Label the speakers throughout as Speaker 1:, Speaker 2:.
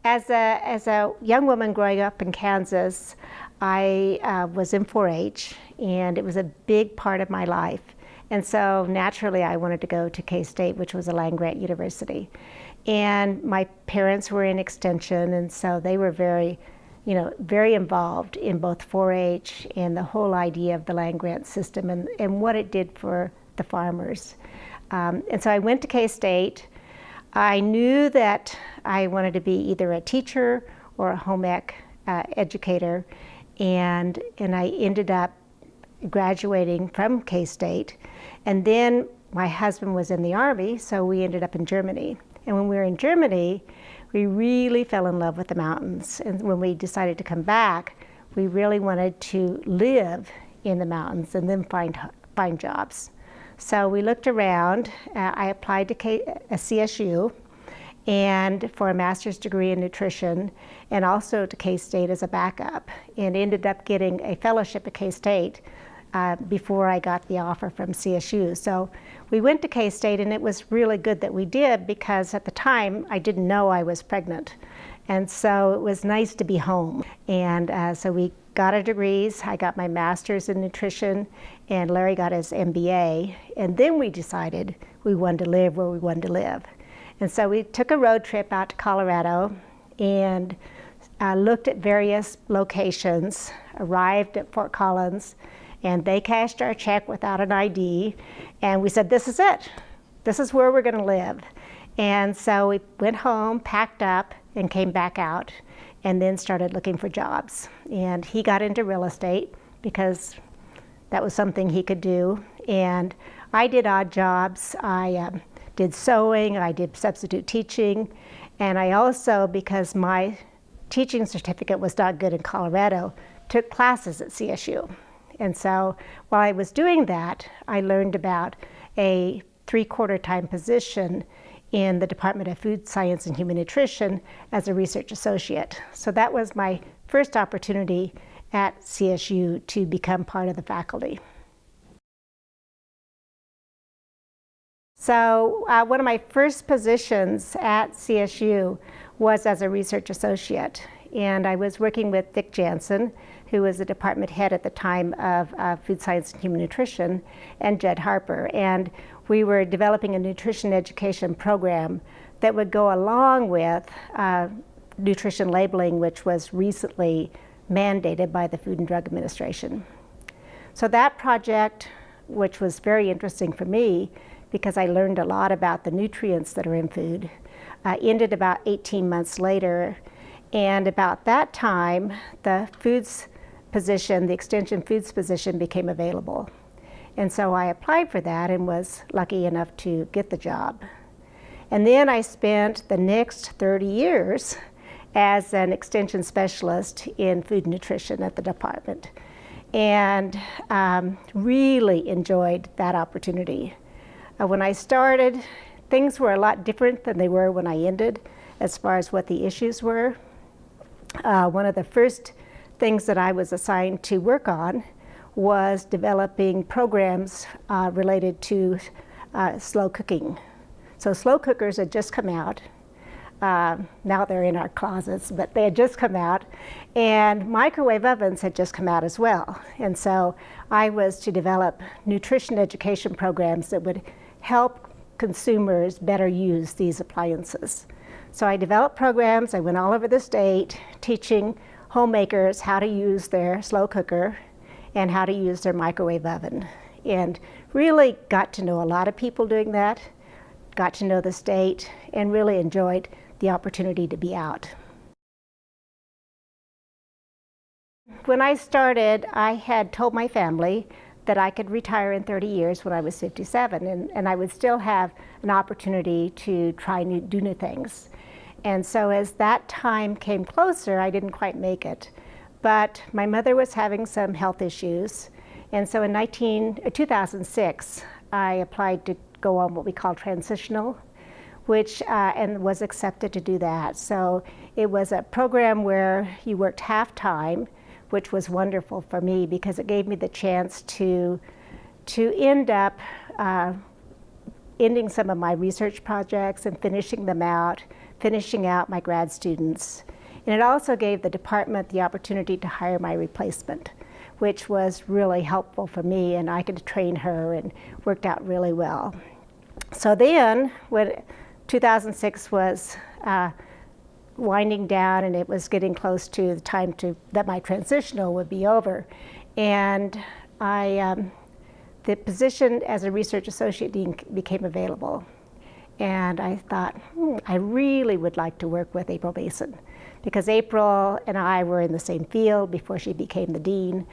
Speaker 1: As a young woman growing up in Kansas, I was in 4-H, and it was a big part of my life. And so naturally I wanted to go to K-State, which was a land-grant university. And my parents were in extension, and so they were very involved in both 4-H and the whole idea of the land-grant system and what it did for the farmers. And so I went to K-State. I knew that I wanted to be either a teacher or a home ec educator, and I ended up graduating from K-State. And then my husband was in the Army, so we ended up in Germany. And when we were in Germany, we really fell in love with the mountains. And when we decided to come back, we really wanted to live in the mountains and then find jobs. So we looked around. I applied to CSU and for a master's degree in nutrition, and also to K-State as a backup, and ended up getting a fellowship at K-State before I got the offer from CSU. So we went to K-State, and it was really good that we did, because at the time I didn't know I was pregnant. And so it was nice to be home. And so we got our degrees. I got my master's in nutrition, and Larry got his MBA. And then we decided we wanted to live where we wanted to live. And so we took a road trip out to Colorado and looked at various locations, arrived at Fort Collins, and they cashed our check without an ID. And we said, this is it. This is where we're going to live. And so we went home, packed up, and came back out, and then started looking for jobs. And he got into real estate because that was something he could do. And I did odd jobs. I did sewing, I did substitute teaching, and I also, because my teaching certificate was not good in Colorado, took classes at CSU. And so while I was doing that, I learned about a 3/4 time position in the Department of Food Science and Human Nutrition as a research associate. So that was my first opportunity at CSU to become part of the faculty. So one of my first positions at CSU was as a research associate. And I was working with Dick Jansen, who was the department head at the time of Food Science and Human Nutrition, and Judd Harper. And we were developing a nutrition education program that would go along with nutrition labeling, which was recently mandated by the Food and Drug Administration. So that project, which was very interesting for me, because I learned a lot about the nutrients that are in food, ended about 18 months later. And about that time, the foods position, the extension foods position, became available. And so I applied for that and was lucky enough to get the job. And then I spent the next 30 years as an extension specialist in food and nutrition at the department, and really enjoyed that opportunity. When I started, things were a lot different than they were when I ended, as far as what the issues were. One of the first things that I was assigned to work on was developing programs related to slow cooking. So slow cookers had just come out. Now they're in our closets, but they had just come out. And microwave ovens had just come out as well. And so I was to develop nutrition education programs that would help consumers better use these appliances. So I developed programs. I went all over the state teaching homemakers how to use their slow cooker and how to use their microwave oven, and really got to know a lot of people doing that, got to know the state, and really enjoyed the opportunity to be out. When I started, I had told my family that I could retire in 30 years when I was 57, and I would still have an opportunity to try do new things. And so as that time came closer, I didn't quite make it. But my mother was having some health issues, and so in 2006, I applied to go on what we call transitional, which and was accepted to do that. So it was a program where you worked half-time, which was wonderful for me because it gave me the chance to end up ending some of my research projects and finishing them out, finishing out my grad students. And it also gave the department the opportunity to hire my replacement, which was really helpful for me, and I could train her and worked out really well. So then, when 2006 was winding down and it was getting close to the time that my transitional would be over, and the position as a research associate dean became available. And I thought, I really would like to work with April Mason, because April and I were in the same field before she became the dean,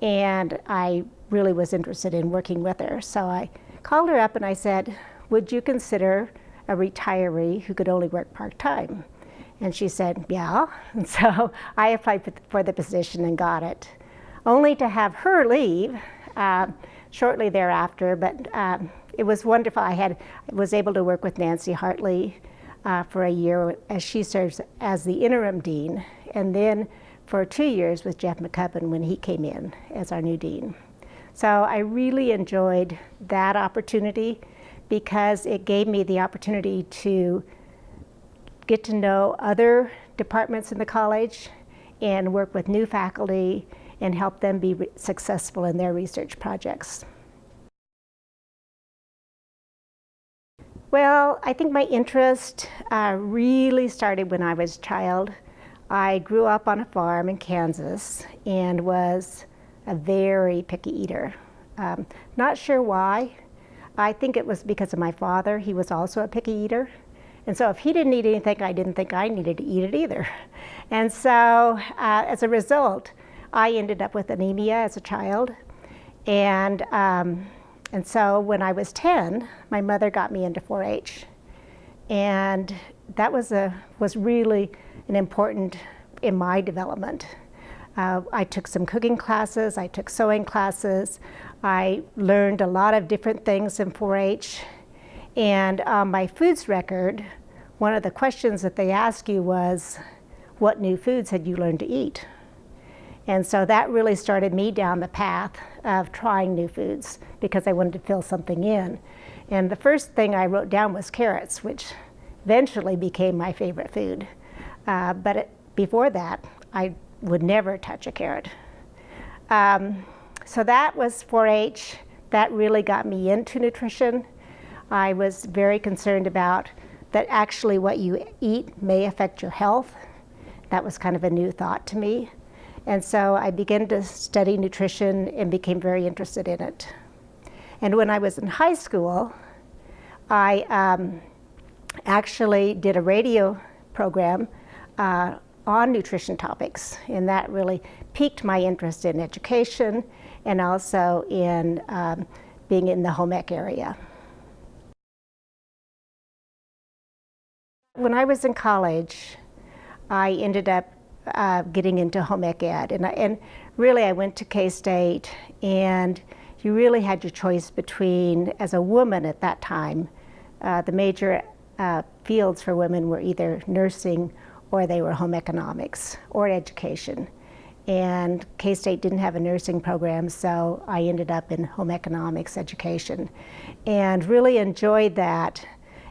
Speaker 1: and I really was interested in working with her. So I called her up and I said, would you consider a retiree who could only work part-time? And she said, yeah. And so I applied for the position and got it, only to have her leave shortly thereafter. But it was wonderful. I was able to work with Nancy Hartley for a year as she serves as the interim dean, and then for 2 years with Jeff McCubbin when he came in as our new dean. So I really enjoyed that opportunity because it gave me the opportunity to get to know other departments in the college and work with new faculty and help them be successful in their research projects. Well, I think my interest really started when I was a child. I grew up on a farm in Kansas and was a very picky eater. Not sure why. I think it was because of my father. He was also a picky eater. And so if he didn't eat anything, I didn't think I needed to eat it either. And so as a result, I ended up with anemia as a child. And so when I was 10, my mother got me into 4-H. And that was really an important in my development. I took some cooking classes, I took sewing classes, I learned a lot of different things in 4-H. And on my foods record, one of the questions that they asked you was, what new foods had you learned to eat? And so that really started me down the path of trying new foods because I wanted to fill something in. And the first thing I wrote down was carrots, which eventually became my favorite food. Before that, I would never touch a carrot. So that was 4-H. That really got me into nutrition. I was very concerned about that actually what you eat may affect your health. That was kind of a new thought to me. And so I began to study nutrition and became very interested in it. And when I was in high school, I actually did a radio program on nutrition topics, and that really piqued my interest in education and also in being in the home ec area. When I was in college, I ended up getting into home ec ed, and really I went to K-State, and you really had your choice between, as a woman at that time, the major fields for women were either nursing or they were home economics or education. And K-State didn't have a nursing program, so I ended up in home economics education and really enjoyed that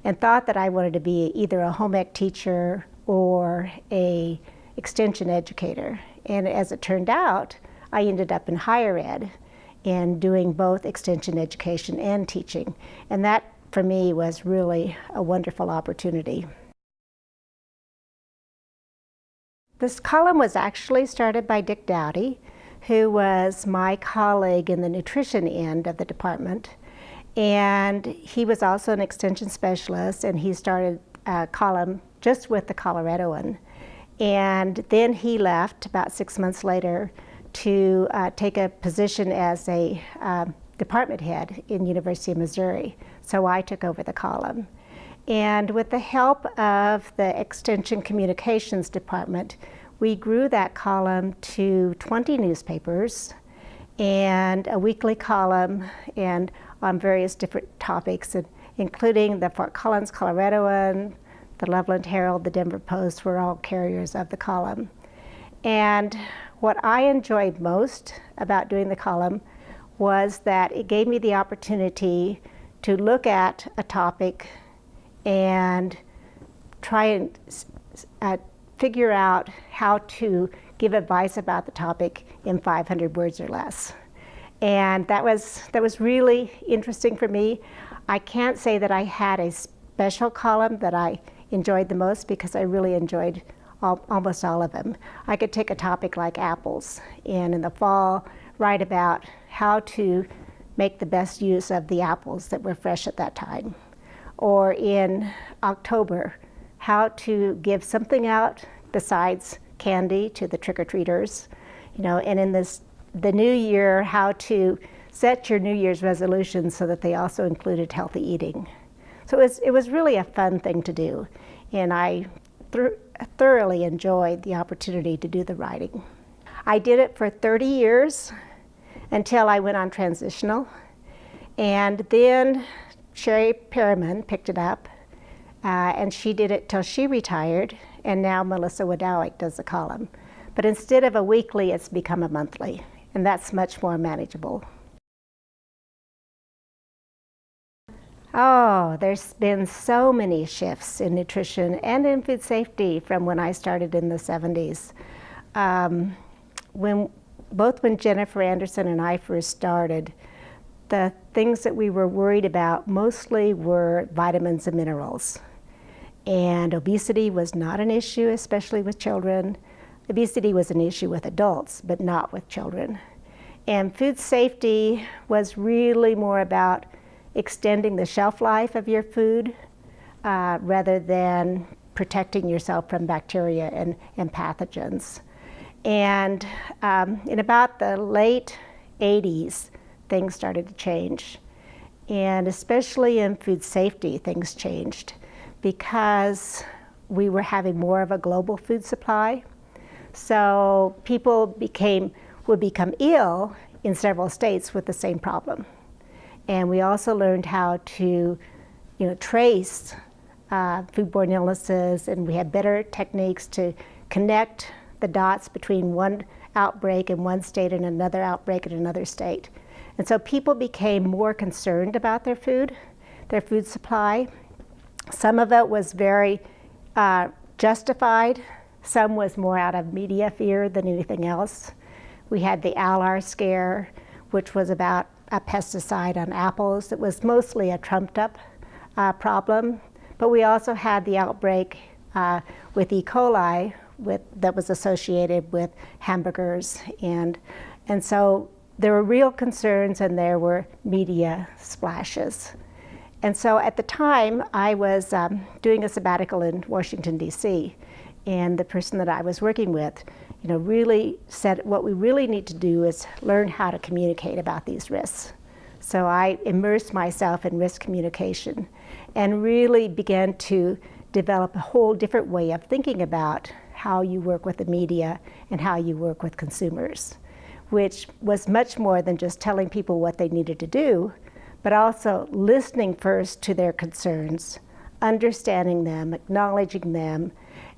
Speaker 1: and thought that I wanted to be either a home ec teacher or a extension educator. And as it turned out, I ended up in higher ed and doing both extension education and teaching. And that, for me, was really a wonderful opportunity. This column was actually started by Dick Dowdy, who was my colleague in the nutrition end of the department. And he was also an extension specialist, and he started a column just with the Coloradoan. And then he left about 6 months later to take a position as a department head in University of Missouri. So I took over the column. And with the help of the Extension Communications Department, we grew that column to 20 newspapers and a weekly column and on various different topics, including the Fort Collins Coloradoan, the Loveland Herald, the Denver Post were all carriers of the column. And what I enjoyed most about doing the column was that it gave me the opportunity to look at a topic and try and figure out how to give advice about the topic in 500 words or less. And that was really interesting for me. I can't say that I had a special column that I enjoyed the most, because I really enjoyed almost all of them. I could take a topic like apples, and in the fall write about how to make the best use of the apples that were fresh at that time. Or in October, how to give something out besides candy to the trick-or-treaters, and in the new year, how to set your New Year's resolutions so that they also included healthy eating. So it was really a fun thing to do, and I thoroughly enjoyed the opportunity to do the writing. I did it for 30 years until I went on transitional, and then Sherry Perriman picked it up, and she did it till she retired, and now Melissa Wadowik does the column. But instead of a weekly, it's become a monthly, and that's much more manageable. Oh, there's been so many shifts in nutrition and in food safety from when I started in the 70s. Both when Jennifer Anderson and I first started, the things that we were worried about mostly were vitamins and minerals. And obesity was not an issue, especially with children. Obesity was an issue with adults, but not with children. And food safety was really more about extending the shelf life of your food rather than protecting yourself from bacteria and pathogens. And in about the late 80s, things started to change. And especially in food safety, things changed because we were having more of a global food supply. So people would become ill in several states with the same problem. And we also learned how to, trace foodborne illnesses, and we had better techniques to connect the dots between one outbreak in one state and another outbreak in another state. And so people became more concerned about their food supply. Some of it was very justified. Some was more out of media fear than anything else. We had the Alar scare, which was about a pesticide on apples. It was mostly a trumped up problem, but we also had the outbreak with E. coli that was associated with hamburgers, and so there were real concerns and there were media splashes. And so at the time I was doing a sabbatical in Washington, D.C., and the person that I was working with really said what we really need to do is learn how to communicate about these risks. So I immersed myself in risk communication and really began to develop a whole different way of thinking about how you work with the media and how you work with consumers, which was much more than just telling people what they needed to do, but also listening first to their concerns, understanding them, acknowledging them,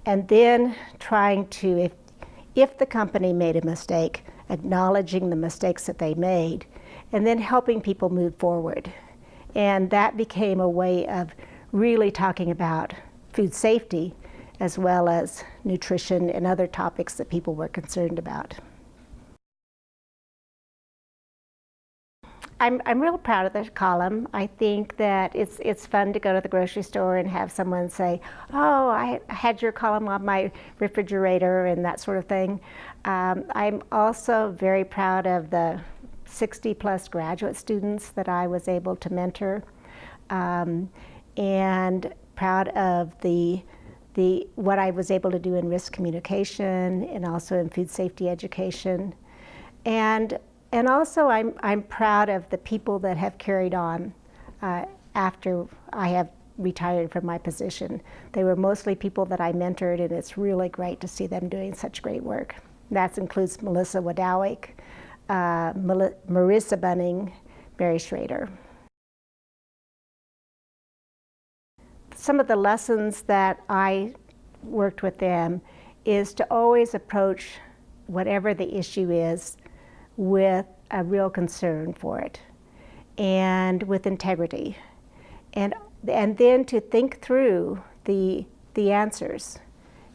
Speaker 1: and then trying to, if the company made a mistake, acknowledging the mistakes that they made, and then helping people move forward. And that became a way of really talking about food safety as well as nutrition and other topics that people were concerned about. I'm real proud of the column. I think that it's fun to go to the grocery store and have someone say, oh, I had your column on my refrigerator and that sort of thing. I'm also very proud of the 60+ graduate students that I was able to mentor, and proud of what I was able to do in risk communication and also in food safety education. And also I'm proud of the people that have carried on after I have retired from my position. They were mostly people that I mentored, and it's really great to see them doing such great work. That includes Melissa Wadowik, Marissa Bunning, Mary Schrader. Some of the lessons that I worked with them is to always approach whatever the issue is with a real concern for it and with integrity, and then to think through the the answers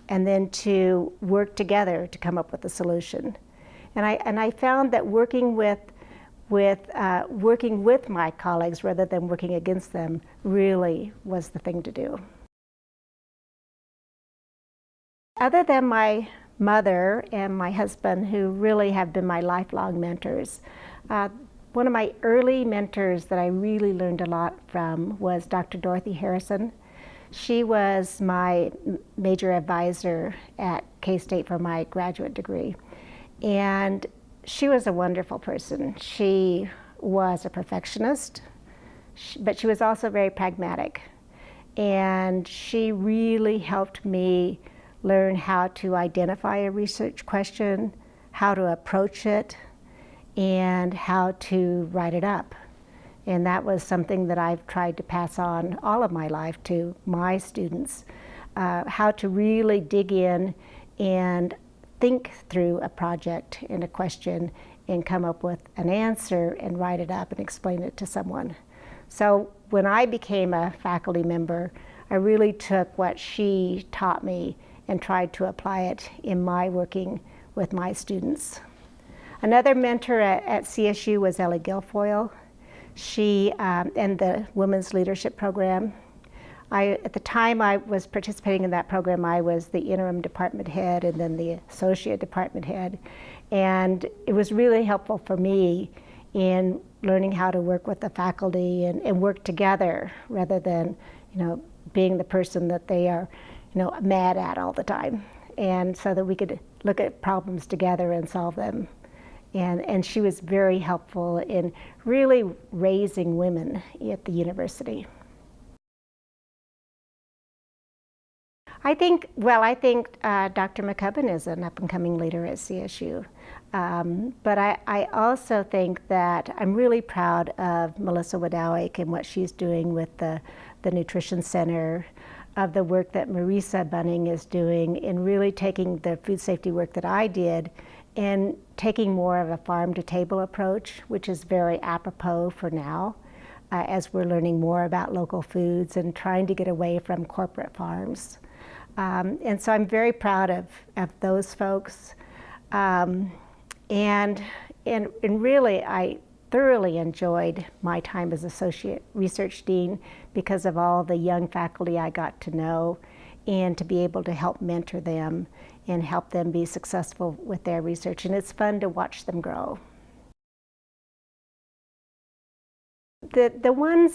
Speaker 1: and then to work together to come up with a solution. And I found that working with my colleagues rather than working against them really was the thing to do. Other than my mother and my husband, who really have been my lifelong mentors, one of my early mentors that I really learned a lot from was Dr. Dorothy Harrison. She was my major advisor at K-State for my graduate degree. And she was a wonderful person. She was a perfectionist, but she was also very pragmatic. And she really helped me learn how to identify a research question, how to approach it, and how to write it up. And that was something that I've tried to pass on all of my life to my students, how to really dig in and think through a project and a question and come up with an answer and write it up and explain it to someone. So when I became a faculty member, I really took what she taught me and tried to apply it in my working with my students. Another mentor at CSU was Ellie Guilfoyle. She and the Women's Leadership Program. At the time I was participating in that program, I was the interim department head and then the associate department head. And it was really helpful for me in learning how to work with the faculty and work together rather than, being the person that they are, mad at all the time. And so that we could look at problems together and solve them. And she was very helpful in really raising women at the university. I think Dr. McCubbin is an up-and-coming leader at CSU. But I also think that I'm really proud of Melissa Wadowik and what she's doing with the Nutrition Center, of the work that Marisa Bunning is doing in really taking the food safety work that I did and taking more of a farm-to-table approach, which is very apropos for now, as we're learning more about local foods and trying to get away from corporate farms. And so I'm very proud of those folks. And really, I thoroughly enjoyed my time as Associate Research Dean because of all the young faculty I got to know and to be able to help mentor them and help them be successful with their research. And it's fun to watch them grow. The one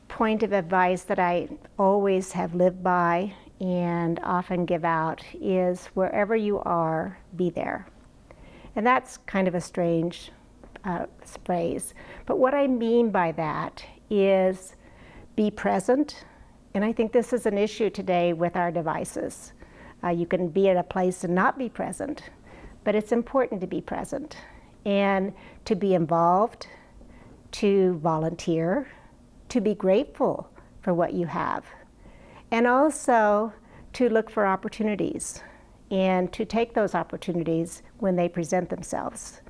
Speaker 1: point of advice that I always have lived by and often give out is wherever you are, be there. And that's kind of a strange phrase, but what I mean by that is be present. And I think this is an issue today with our devices. You can be at a place and not be present, but it's important to be present and to be involved, to volunteer, to be grateful for what you have, and also to look for opportunities and to take those opportunities when they present themselves.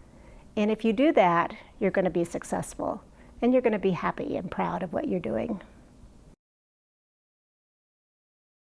Speaker 1: And if you do that, you're going to be successful and you're going to be happy and proud of what you're doing.